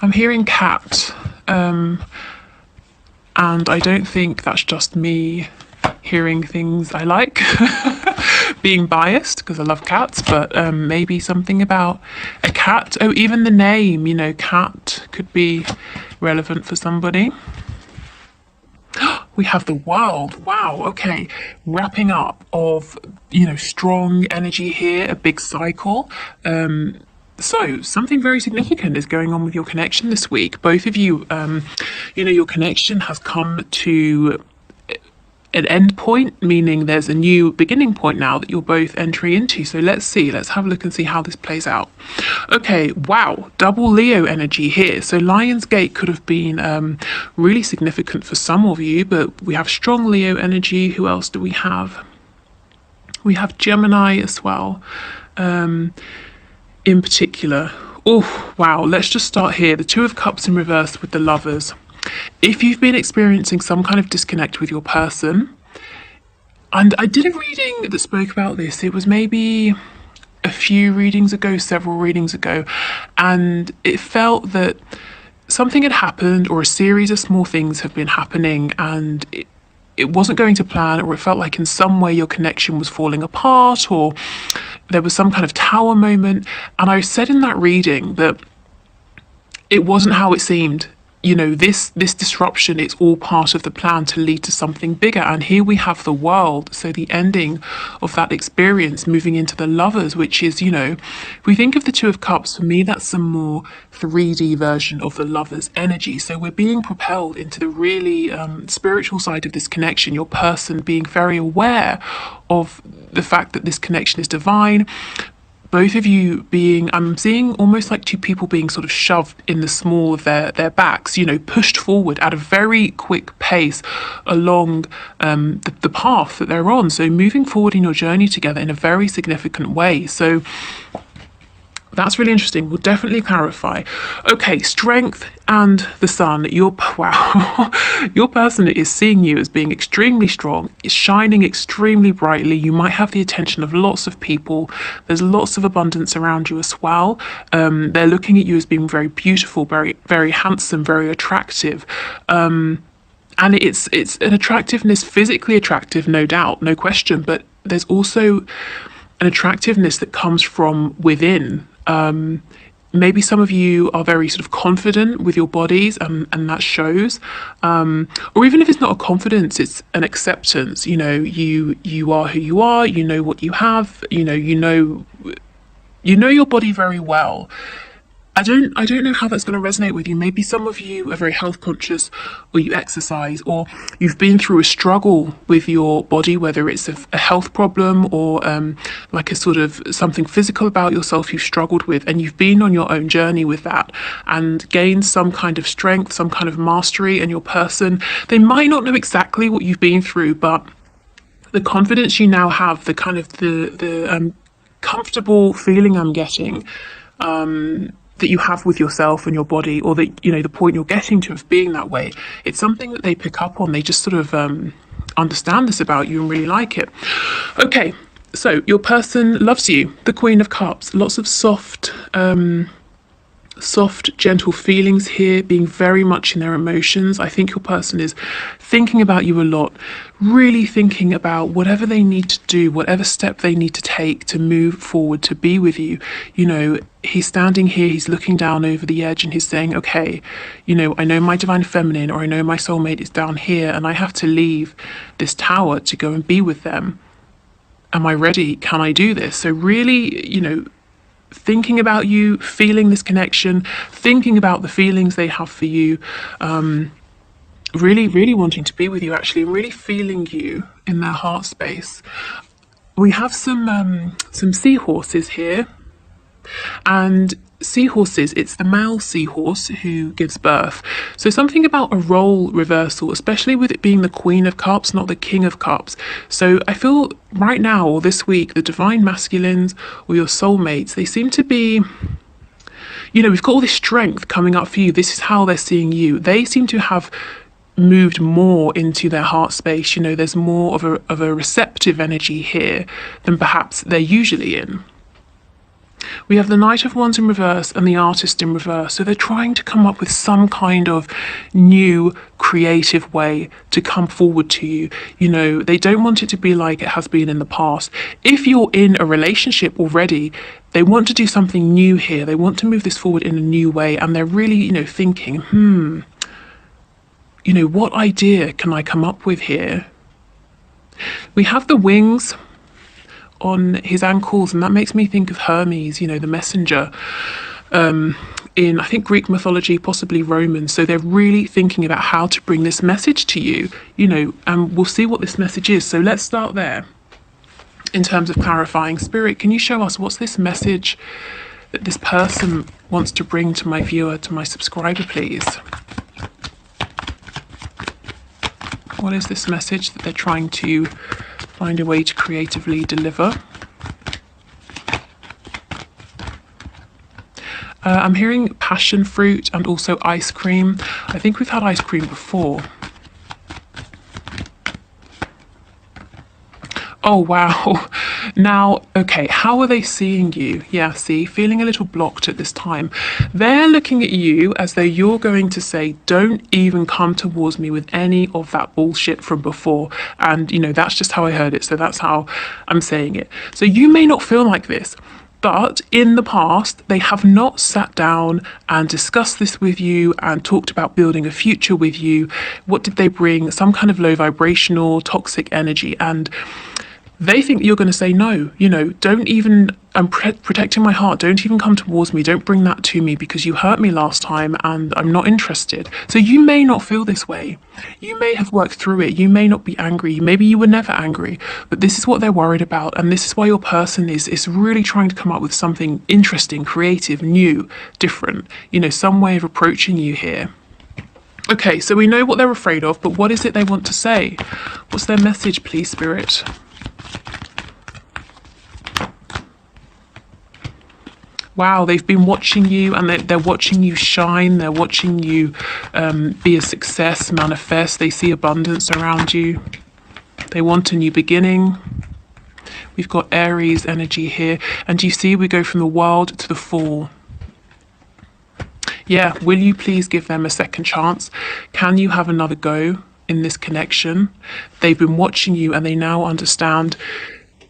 I'm hearing cat, and I don't think that's just me hearing things I like, being biased because I love cats, but maybe something about a cat. Oh, even the name, you know, cat could be relevant for somebody. We have the world. Wow. Okay. Wrapping up of, you know, strong energy here, a big cycle. So something very significant is going on with your connection this week. Both of you, you know, your connection has come to an end point, meaning there's a new beginning point now that you're both entering into. So let's see, let's have a look and see how this plays out. Okay, wow, double Leo energy here. So Lionsgate could have been really significant for some of you, but we have strong Leo energy. Who else do we have? We have Gemini as well, in particular. Oh, wow, let's just start here. The Two of Cups in reverse with the Lovers. If you've been experiencing some kind of disconnect with your person, and I did a reading that spoke about this, it was maybe a few readings ago, several readings ago, and it felt that something had happened or a series of small things have been happening and it wasn't going to plan, or it felt like in some way your connection was falling apart, or there was some kind of tower moment. And I said in that reading that it wasn't how it seemed. You know, this disruption, it's all part of the plan to lead to something bigger. And here we have the world. So the ending of that experience, moving into the Lovers, which is, you know, if we think of the Two of Cups, for me, that's a more 3D version of the Lovers energy. So we're being propelled into the really spiritual side of this connection. Your person being very aware of the fact that this connection is divine. Both of you being, I'm seeing almost like two people being sort of shoved in the small of their backs, you know, pushed forward at a very quick pace along the path that they're on. So moving forward in your journey together in a very significant way. So that's really interesting. We'll definitely clarify. Okay, strength and the sun. Wow, your person is seeing you as being extremely strong, is shining extremely brightly. You might have the attention of lots of people. There's lots of abundance around you as well. They're looking at you as being very beautiful, very, very handsome, very attractive. And it's an attractiveness, physically attractive, no doubt, no question. But there's also an attractiveness that comes from within. Maybe some of you are very sort of confident with your bodies, and that shows. Or even if it's not a confidence, it's an acceptance. You know, you are who you are. You know what you have. You know your body very well. I don't know how that's going to resonate with you. Maybe some of you are very health conscious, or you exercise, or you've been through a struggle with your body, whether it's a health problem or like a sort of something physical about yourself you've struggled with, and you've been on your own journey with that and gained some kind of strength, some kind of mastery. And your person, they might not know exactly what you've been through, but the confidence you now have, the kind of the comfortable feeling I'm getting, that you have with yourself and your body, or that, you know, the point you're getting to of being that way, it's something that they pick up on. They just sort of understand this about you and really like it. Okay, so your person loves you, the Queen of Cups, lots of soft, gentle feelings here, being very much in their emotions. I think your person is thinking about you a lot, really thinking about whatever they need to do, whatever step they need to take to move forward, to be with you. You know, he's standing here, he's looking down over the edge and he's saying, okay, you know, I know my divine feminine, or I know my soulmate is down here, and I have to leave this tower to go and be with them. Am I ready? Can I do this? So really, you know, thinking about you, feeling this connection, thinking about the feelings they have for you, really, really wanting to be with you, actually, and really feeling you in their heart space. We have some seahorses here, and seahorses, it's the male seahorse who gives birth. So something about a role reversal, especially with it being the Queen of Cups, not the King of Cups. So I feel right now, or this week, the divine masculines or your soulmates, they seem to be, you know, we've got all this strength coming up for you. This is how they're seeing you. They seem to have moved more into their heart space. You know, there's more of a receptive energy here than perhaps they're usually in. We have the Knight of Wands in reverse and the Artist in reverse. So they're trying to come up with some kind of new creative way to come forward to you. You know, they don't want it to be like it has been in the past. If you're in a relationship already, they want to do something new here. They want to move this forward in a new way. And they're really, you know, thinking, you know, what idea can I come up with here? We have the wings on his ankles, and that makes me think of Hermes, you know, the messenger, in I think Greek mythology, possibly Roman. So they're really thinking about how to bring this message to you, you know, and we'll see what this message is. So let's start there. In terms of clarifying, Spirit, can you show us what's this message that this person wants to bring to my viewer, to my subscriber, please? What is this message that they're trying to find a way to creatively deliver? I'm hearing passion fruit and also ice cream. I think we've had ice cream before. Oh, wow. Now, okay, how are they seeing you? Yeah, see, feeling a little blocked at this time. They're looking at you as though you're going to say, don't even come towards me with any of that bullshit from before. And, you know, that's just how I heard it. So that's how I'm saying it. So you may not feel like this, but in the past, they have not sat down and discussed this with you and talked about building a future with you. What did they bring? Some kind of low vibrational, toxic energy. And they think you're going to say no, you know, don't even, I'm protecting my heart, don't even come towards me, don't bring that to me because you hurt me last time and I'm not interested. So you may not feel this way. You may have worked through it, you may not be angry, maybe you were never angry, but this is what they're worried about, and this is why your person is really trying to come up with something interesting, creative, new, different, you know, some way of approaching you here. Okay, so we know what they're afraid of, but what is it they want to say? What's their message, please, Spirit? Wow, they've been watching you, and they're watching you shine. They're watching you be a success, manifest. They see abundance around you. They want a new beginning. We've got Aries energy here. And you see, we go from the World to the Fool. Yeah, will you please give them a second chance? Can you have another go in this connection? They've been watching you, and they now understand,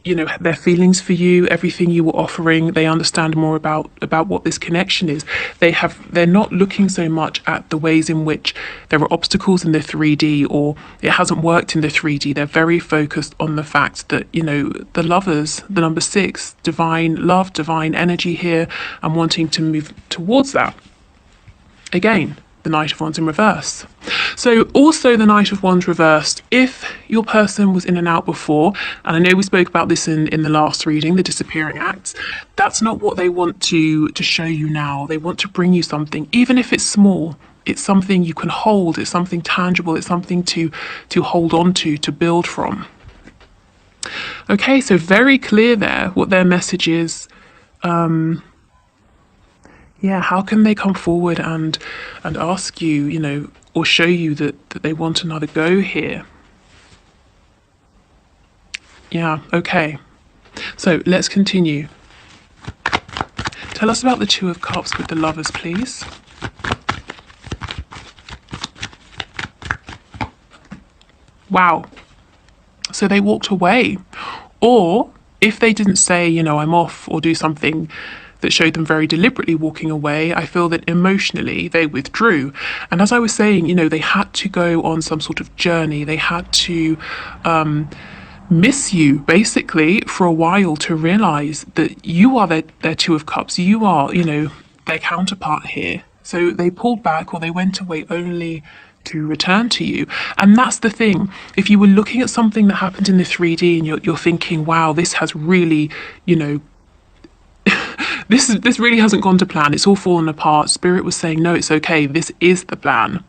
you know, their feelings for you, everything you were offering. They understand more about what this connection is. They're not looking so much at the ways in which there are obstacles in the 3D or it hasn't worked in the 3D. They're very focused on the fact that, you know, the lovers, the number 6, divine love, divine energy here, and wanting to move towards that. Again, the Knight of Wands in reverse. So also the Knight of Wands reversed, if your person was in and out before, and I know we spoke about this in the last reading, the disappearing acts, that's not what they want to show you now. They want to bring you something, even if it's small. It's something you can hold, it's something tangible, it's something to hold on to build from. Okay, so very clear there what their message is. Yeah, how can they come forward and ask you, you know, or show you that they want another go here? Yeah, okay. So let's continue. Tell us about the Two of Cups with the Lovers, please. Wow. So they walked away. Or if they didn't say, you know, I'm off, or do something that showed them very deliberately walking away, I feel that emotionally they withdrew. And as I was saying, you know, they had to go on some sort of journey. They had to miss you, basically, for a while to realise that you are their Two of Cups. You are, you know, their counterpart here. So they pulled back, or they went away only to return to you. And that's the thing. If you were looking at something that happened in the 3D and you're thinking, wow, this has really, you know, This really hasn't gone to plan. It's all fallen apart. Spirit was saying, no, it's okay. This is the plan.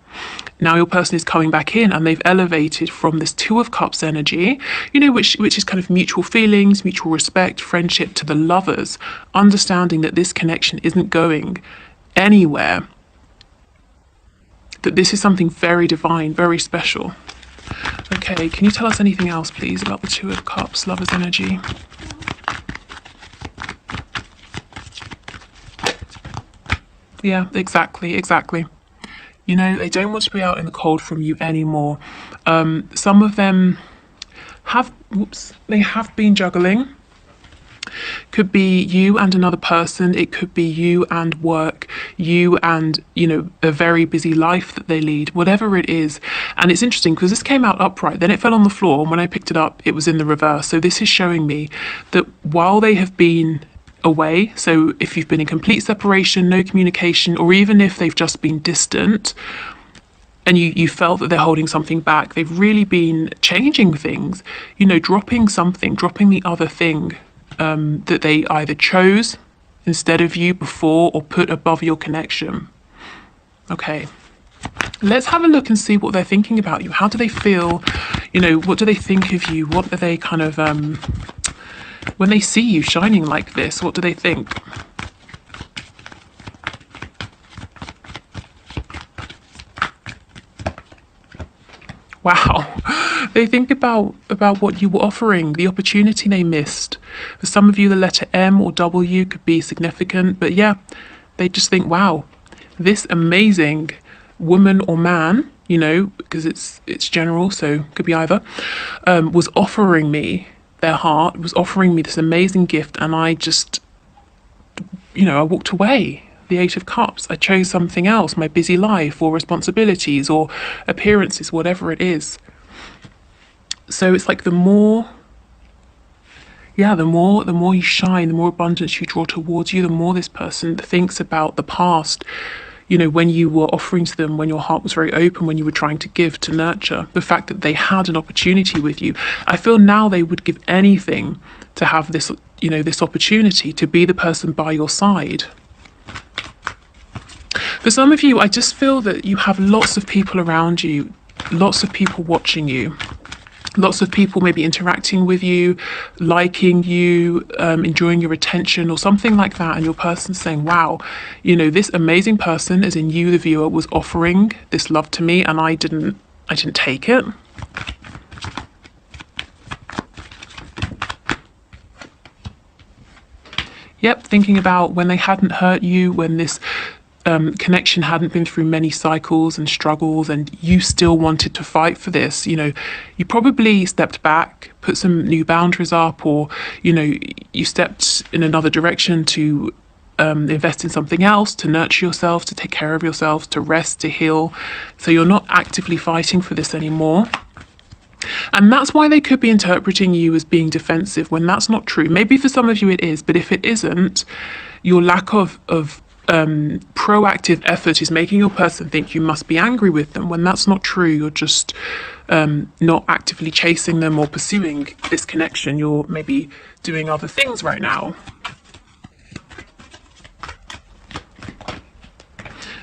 Now your person is coming back in, and they've elevated from this Two of Cups energy, you know, which is kind of mutual feelings, mutual respect, friendship, to the Lovers, understanding that this connection isn't going anywhere. That this is something very divine, very special. Okay, can you tell us anything else, please, about the Two of Cups, Lovers energy? Yeah, exactly, exactly. You know, they don't want to be out in the cold from you anymore. Some of them have, whoops, they have been juggling. Could be you and another person. It could be you and work, you and, you know, a very busy life that they lead, whatever it is. And it's interesting because this came out upright, then it fell on the floor. And when I picked it up, it was in the reverse. So this is showing me that while they have been away, so if you've been in complete separation, no communication, or even if they've just been distant, and you felt that they're holding something back, they've really been changing things, you know, dropping something, dropping the other thing that they either chose instead of you before or put above your connection. Okay, let's have a look and see what they're thinking about you. How do they feel? You know, what do they think of you? What are they kind of, when they see you shining like this, what do they think? Wow, they think about what you were offering, the opportunity they missed. For some of you, the letter M or W could be significant, but yeah, they just think, wow, this amazing woman or man, you know, because it's general, so could be either, was offering me their heart, was offering me this amazing gift, and I just, you know, I walked away. The Eight of Cups. I chose something else, my busy life or responsibilities or appearances, whatever it is. So it's like the more you shine, the more abundance you draw towards you, the more this person thinks about the past, you know, when you were offering to them, when your heart was very open, when you were trying to give, to nurture, the fact that they had an opportunity with you. I feel now they would give anything to have this, you know, this opportunity to be the person by your side. For some of you, I just feel that you have lots of people around you, lots of people watching you, lots of people maybe interacting with you, liking you, enjoying your attention or something like that. And your person's saying, wow, you know, this amazing person, as in you, the viewer, was offering this love to me and I didn't take it. Yep, thinking about when they hadn't hurt you, when this connection hadn't been through many cycles and struggles, and you still wanted to fight for this. You know, you probably stepped back, put some new boundaries up, or, you know, you stepped in another direction to invest in something else, to nurture yourself, to take care of yourself, to rest, to heal. So you're not actively fighting for this anymore. And that's why they could be interpreting you as being defensive when that's not true. Maybe for some of you it is, but if it isn't, your lack of proactive effort is making your person think you must be angry with them when that's not true. You're just not actively chasing them or pursuing this connection. You're maybe doing other things right now.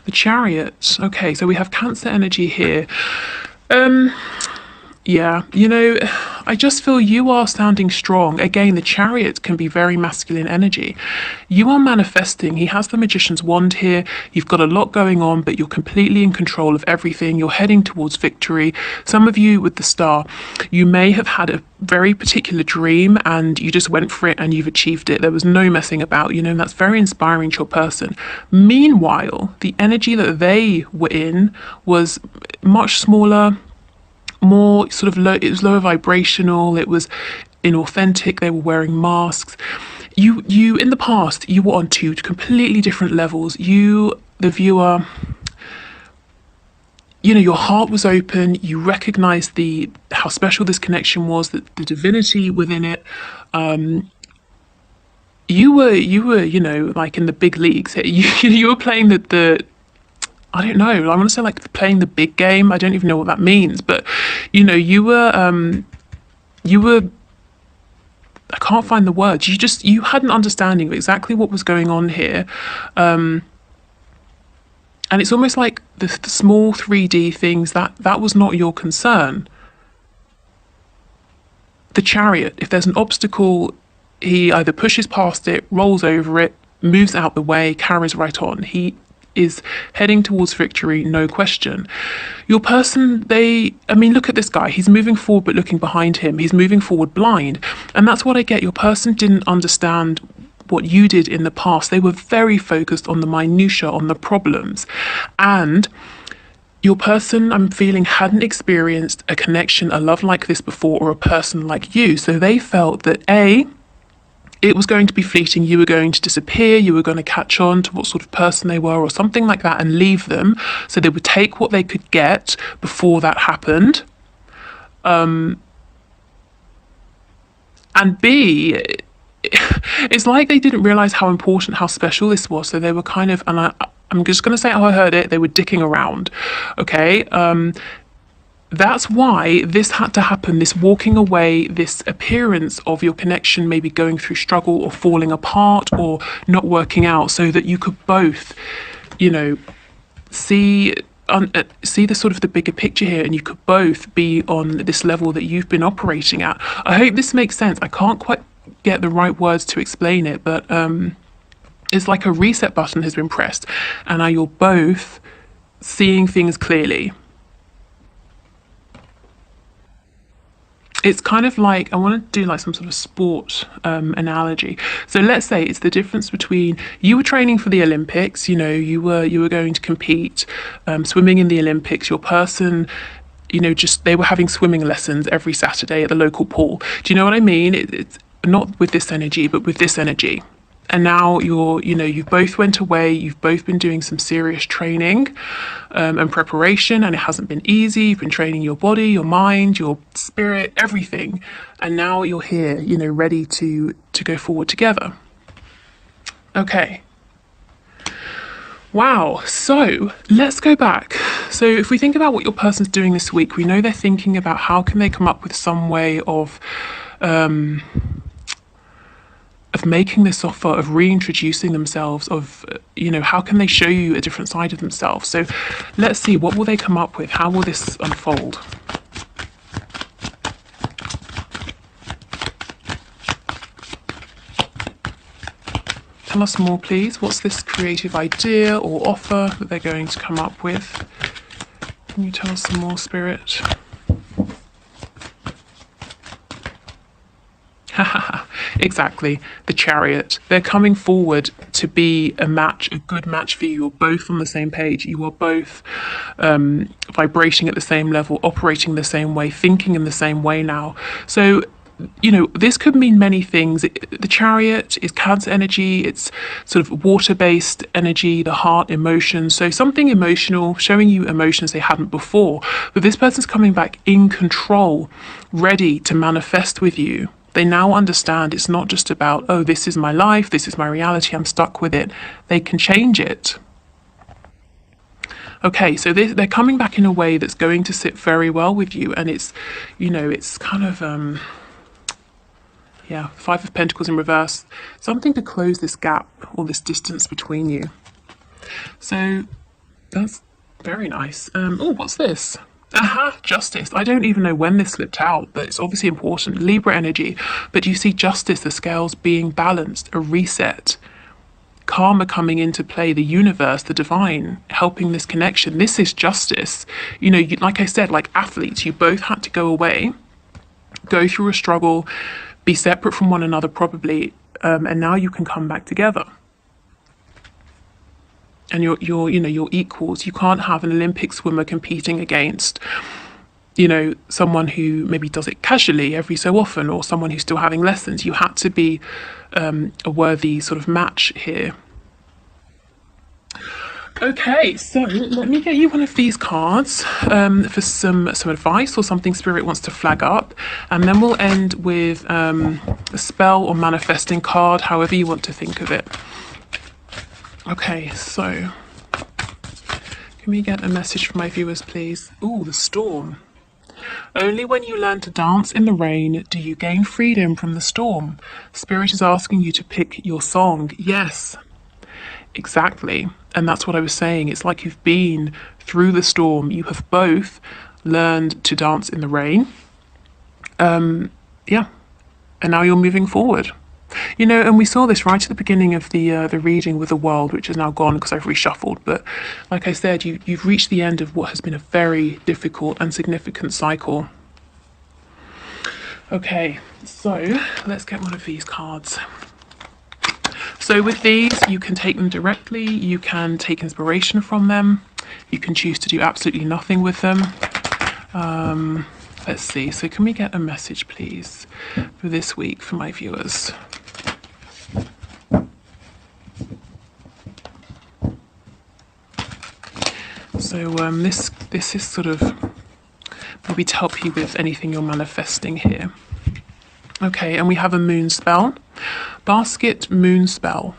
The Chariot. Okay, so we have Cancer energy here. Yeah, you know, I just feel you are sounding strong. Again, the Chariot can be very masculine energy. You are manifesting. He has the Magician's wand here. You've got a lot going on, but you're completely in control of everything. You're heading towards victory. Some of you with the Star, you may have had a very particular dream and you just went for it and you've achieved it. There was no messing about, you know, and that's very inspiring to your person. Meanwhile, the energy that they were in was much smaller, more sort of low. It was lower vibrational, it was inauthentic, they were wearing masks. You in the past, you were on two completely different levels. You, the viewer, you know, your heart was open, you recognized how special this connection was, the divinity within it. You were, you know, like in the big leagues. You were playing the I don't know, I want to say like playing the big game. I don't even know what that means, but you know, you were, I can't find the words. You had an understanding of exactly what was going on here. And it's almost like the small 3D things that was not your concern. The Chariot, if there's an obstacle, he either pushes past it, rolls over it, moves out the way, carries right on. He is heading towards victory, no question. Your person, look at this guy. He's moving forward but looking behind him. He's moving forward blind. And that's what I get. Your person didn't understand what you did in the past. They were very focused on the minutiae, on the problems. And your person, I'm feeling, hadn't experienced a connection, a love like this before, or a person like you. So they felt that it was going to be fleeting, you were going to disappear, you were going to catch on to what sort of person they were or something like that and leave them. So they would take what they could get before that happened. And B, it's like they didn't realize how important, how special this was. So they were kind of, and I'm just going to say how I heard it, they were dicking around. Okay. That's why this had to happen, this walking away, this appearance of your connection maybe going through struggle or falling apart or not working out, so that you could both, you know, see the sort of the bigger picture here, and you could both be on this level that you've been operating at. I hope this makes sense. I can't quite get the right words to explain it, but it's like a reset button has been pressed, and now you're both seeing things clearly. It's kind of like, I want to do like some sort of sport analogy. So let's say it's the difference between you were training for the Olympics, you know, you were going to compete, swimming in the Olympics. Your person, you know, just they were having swimming lessons every Saturday at the local pool. Do you know what I mean? It's not with this energy, but with this energy. And now you've both went away, you've both been doing some serious training and preparation, and it hasn't been easy. You've been training your body, your mind, your spirit, everything. And now you're here, you know, ready to go forward together. Okay. Wow. So let's go back. So if we think about what your person's doing this week, we know they're thinking about how can they come up with some way of making this offer, of reintroducing themselves, of, you know, how can they show you a different side of themselves. So let's see, what will they come up with? How will this unfold? Tell us more, please. What's this creative idea or offer that they're going to come up with? Can you tell us some more, Spirit? Exactly, the Chariot. They're coming forward to be a match, a good match for you. You're both on the same page. You are both vibrating at the same level, operating the same way, thinking in the same way now. So, you know, this could mean many things. The Chariot is Cancer energy. It's sort of water-based energy, the heart, emotions. So something emotional, showing you emotions they hadn't before. But this person's coming back in control, ready to manifest with you. They now understand it's not just about, oh, this is my life, this is my reality, I'm stuck with it. They can change it. Okay, so they're coming back in a way that's going to sit very well with you. And it's, you know, it's kind of, yeah, Five of Pentacles in reverse. Something to close this gap or this distance between you. So that's very nice. Oh, what's this? Aha, Justice. I don't even know when this slipped out, but it's obviously important. Libra energy. But you see Justice, the scales being balanced, a reset. Karma coming into play, the universe, the divine, helping this connection. This is justice. You know, like I said, like athletes, you both had to go away, go through a struggle, be separate from one another probably, and now you can come back together. And you're equals. You can't have an Olympic swimmer competing against, you know, someone who maybe does it casually every so often, or someone who's still having lessons. You had to be a worthy sort of match here. Okay, so let me get you one of these cards for some advice or something Spirit wants to flag up, and then we'll end with a spell or manifesting card, however you want to think of it. Okay, so can we get a message from my viewers, please? Ooh, the storm. Only when you learn to dance in the rain do you gain freedom from the storm. Spirit is asking you to pick your song. Yes, exactly. And that's what I was saying. It's like you've been through the storm. You have both learned to dance in the rain. Yeah. And now you're moving forward. You know, and we saw this right at the beginning of the reading with the world, which is now gone because I've reshuffled. But like I said, you've reached the end of what has been a very difficult and significant cycle. Okay, so let's get one of these cards. So with these, you can take them directly, you can take inspiration from them, you can choose to do absolutely nothing with them. Let's see, so can we get a message please for this week for my viewers? So this is sort of maybe to help you with anything you're manifesting here. Okay, and we have a moon spell. Basket moon spell.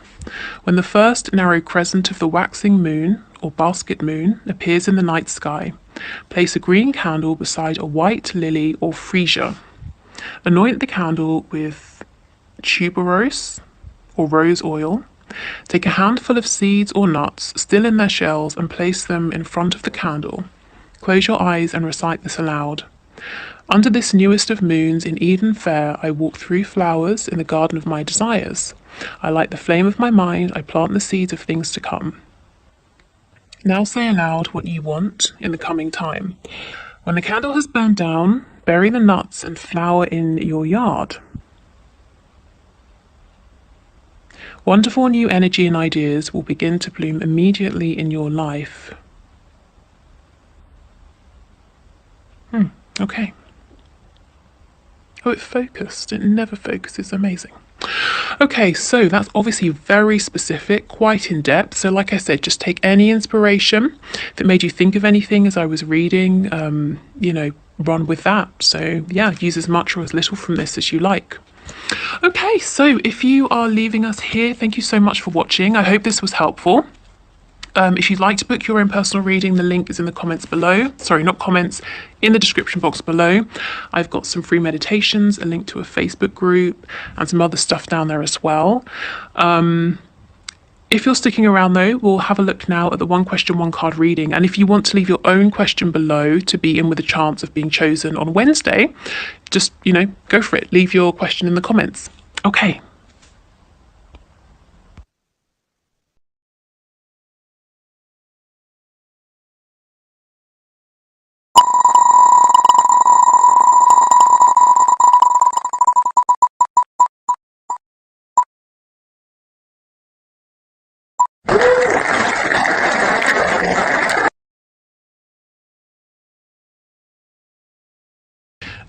When the first narrow crescent of the waxing moon, or basket moon, appears in the night sky, place a green candle beside a white lily or freesia. Anoint the candle with tuberose or rose oil. Take a handful of seeds or nuts still in their shells and place them in front of the candle. Close your eyes and recite this aloud. Under this newest of moons in Eden fair, I walk through flowers in the garden of my desires. I light the flame of my mind, I plant the seeds of things to come. Now say aloud what you want in the coming time. When the candle has burned down, bury the nuts and flower in your yard. Wonderful new energy and ideas will begin to bloom immediately in your life. Okay. Oh, it focused. It never focuses. Amazing. Okay, so that's obviously very specific, quite in depth. So like I said, just take any inspiration that made you think of anything as I was reading, you know, run with that. So yeah, use as much or as little from this as you like. Okay, so if you are leaving us here, thank you so much for watching. I hope this was helpful. If you'd like to book your own personal reading, the link is in the comments below. Sorry, not comments, in the description box below. I've got some free meditations, a link to a Facebook group, and some other stuff down there as well. If you're sticking around though, we'll have a look now at the one question, one card reading. And if you want to leave your own question below to be in with a chance of being chosen on Wednesday, just, you know, go for it. Leave your question in the comments. Okay.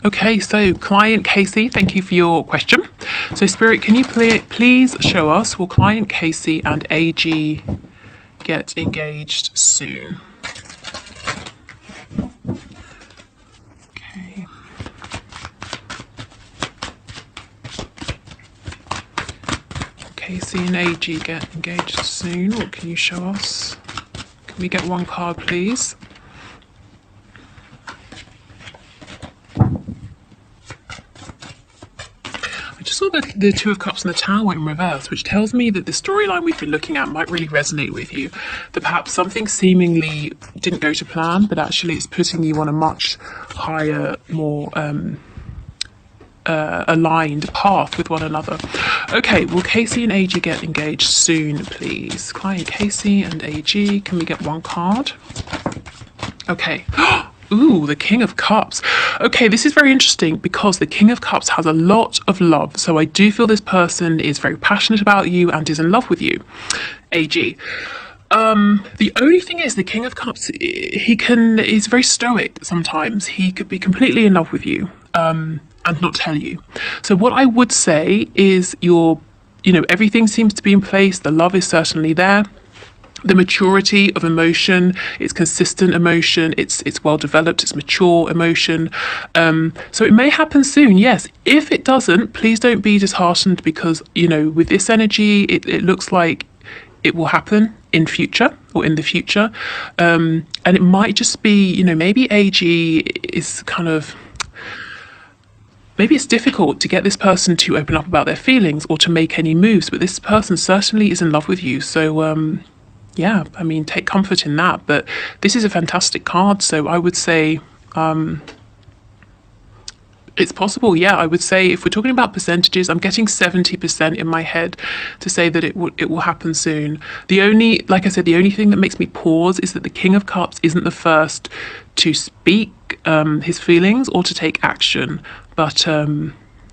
Okay, so client Casey, thank you for your question. So Spirit, can you please show us, will client Casey and AG get engaged soon? Okay. Casey and AG get engaged soon. What can you show us? Can we get one card, please? Saw the Two of Cups and the Tower in reverse, which tells me that the storyline we've been looking at might really resonate with you. That perhaps something seemingly didn't go to plan, but actually it's putting you on a much higher, more aligned path with one another. Okay, will Casey and AG get engaged soon, please? Client Casey and AG, can we get one card? Okay. Ooh, the King of Cups. Okay, this is very interesting because the King of Cups has a lot of love. So I do feel this person is very passionate about you and is in love with you, AG. The only thing is the King of Cups, is very stoic sometimes. He could be completely in love with you and not tell you. So what I would say is everything seems to be in place. The love is certainly there. The maturity of emotion, it's consistent emotion, it's well developed, it's mature emotion. So it may happen soon, yes. If it doesn't, please don't be disheartened because, with this energy, it looks like it will happen in future or in the future. And it might just be, maybe AG is maybe it's difficult to get this person to open up about their feelings or to make any moves, but this person certainly is in love with you. So, yeah, I mean, take comfort in that. But this is a fantastic card, so I would say it's possible. Yeah, I would say if we're talking about percentages, I'm getting 70% in my head to say that it will happen soon. Like I said, the only thing that makes me pause is that the King of Cups isn't the first to speak his feelings or to take action. But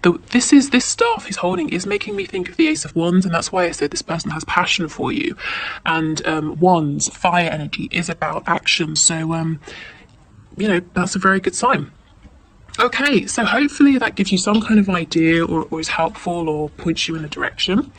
this staff he's holding is making me think of the Ace of Wands, and that's why I said this person has passion for you. And Wands, fire energy, is about action. So that's a very good sign. Okay, so hopefully that gives you some kind of idea, or is helpful, or points you in a direction.